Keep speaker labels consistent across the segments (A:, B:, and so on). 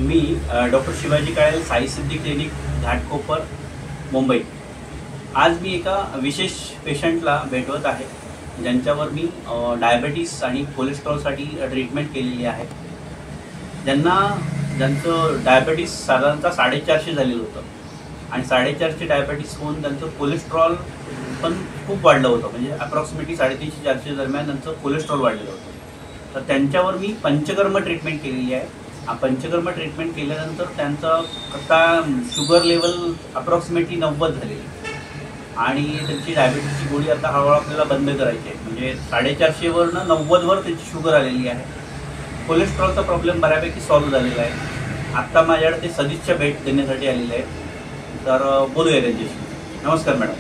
A: मी doctor Shivaji काळे साई सिद्धी clinic Ghatkopar Mumbai. आज मी एका विशेष पेशंटला भेटवत आहे ज्यांच्यावर मी डायबिटीस आणि कोलेस्ट्रॉलसाठी ट्रीटमेंट केलेली आहे। ज्यांचं डायबिटीस साधारणतः 450 झालेलं होतं आणि 450 डायबिटीस होऊन त्यांचं कोलेस्ट्रॉल पण खूप वाढलं होतं, म्हणजे अप्रॉक्सिमेटली 350-400 दरम्यान त्यांचं कोलेस्ट्रॉल वाढलेलं होतं। तर त्यांच्यावर मी पंचकर्म ट्रीटमेंट केलेली आहे। पंचकर्म ट्रीटमेंट केल्यानंतर त्यांचा आता शुगर लेवल अप्रॉक्सिमेटली 90 झालेली आणि त्यांची डायबिटीसची गोळी आता हळूहळू आपल्याला बंद करायची आहे, म्हणजे 450 वरनं 90 वर त्यांची शुगर आलेली आहे। कोलेस्ट्रॉलचा प्रॉब्लेम बऱ्यापैकी सॉल्व्ह झालेला आहे। आत्ता माझ्याकडे ते सदिच्छा भेट देण्यासाठी आलेले आहे, तर बोलूया त्यांच्याशी। नमस्कार मॅडम,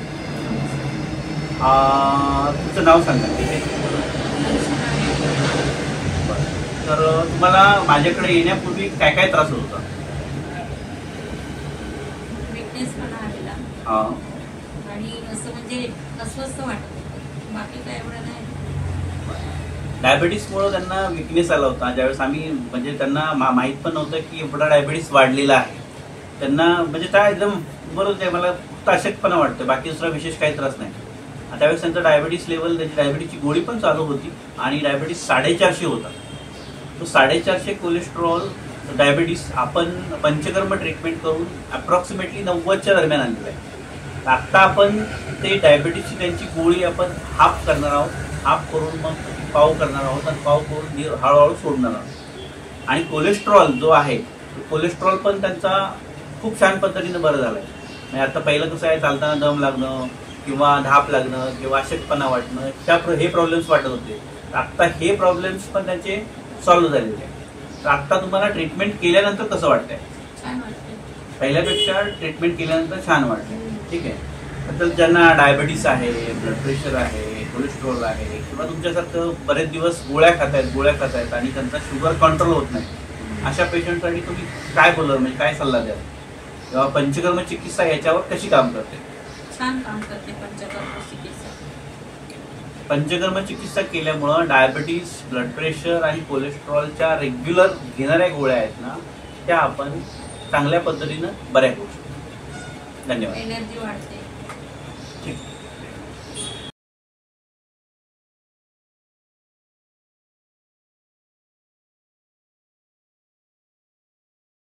A: तुमचं नाव सांगा ठीक आहे? तर तुम्हाला माझ्याकडे येण्यापूर्वी काय काय त्रास होत होता?
B: विकनेसपणा आलेला
A: हां,
B: आणि असं म्हणजे अस्वस्थ वाटत होतं, बाकी काय एवढं नाही।
A: डायबिटीसमुळे त्यांना विकनेस आला होता। ज्यावेळेस आम्ही म्हणजे त्यांना माहीत पण नव्हतं की एवढा डायबिटीस वाढलेला आहे। त्यांना म्हणजे काय एकदम बरोबर आहे, मला फक्त अशक्तपणा वाटतं, बाकी दुसरा विशेष काही त्रास नाही। त्यावेळेस त्यांचं डायबिटीस लेवल, त्यांची डायबिटीसची गोळी पण चालू होती आणि डायबिटीस 450 होता। तो 450 कोलेस्ट्रॉल डायबिटीस आपण पंचकर्म ट्रीटमेंट करून अप्रॉक्सिमेटली 90च्या दरम्यान आणलेलं आहे। आत्ता आपण ते डायबिटीसची त्यांची गोळी आपण हाफ करणार आहोत, हाफ करून मग पाव करणार आहोत आणि पाव करून हळूहळू सोडणार आहोत। आणि कोलेस्ट्रॉल जो आहे, कोलेस्ट्रॉल पण त्यांचा खूप छान पद्धतीने बरं झालं आहे। म्हणजे आता पहिलं कसं आहे, चालताना दम लागणं किंवा धाप लागणं किंवा अशक्तपणा वाटणं, हे प्रॉब्लेम्स वाटत होते। आत्ता हे प्रॉब्लेम्स पण त्यांचे सॉल्व्ह झालेले आहे। तर आत्ता तुम्हाला ट्रीटमेंट केल्यानंतर कसं वाटतंय?
B: छान वाटतं,
A: पहिल्यापेक्षा ट्रीटमेंट केल्यानंतर छान वाटतंय, ठीक आहे। तर ज्यांना डायबिटीस आहे, ब्लड प्रेशर आहे, कोलेस्ट्रॉल आहे किंवा तुमच्यासारखं बरेच दिवस गोळ्या खात आहेत आणि त्यांचा शुगर कंट्रोल होत नाही, अशा पेशंटसाठी तुम्ही काय बोलणार, म्हणजे काय सल्ला द्याल किंवा पंचकर्म चिकित्सा याच्यावर कशी काम करते?
B: छान काम करते पंचकर्म चिकित्सा।
A: पंचकर्म चिकित्सा केल्यामुळं डायबिटीस, ब्लड प्रेशर आणि कोलेस्ट्रॉलच्या रेग्युलर घेणाऱ्या गोळ्या आहेत ना, त्या आपण चांगल्या पद्धतीनं बऱ्या करू शकतो। धन्यवाद।
B: एनर्जी वाढते।
A: ठीक।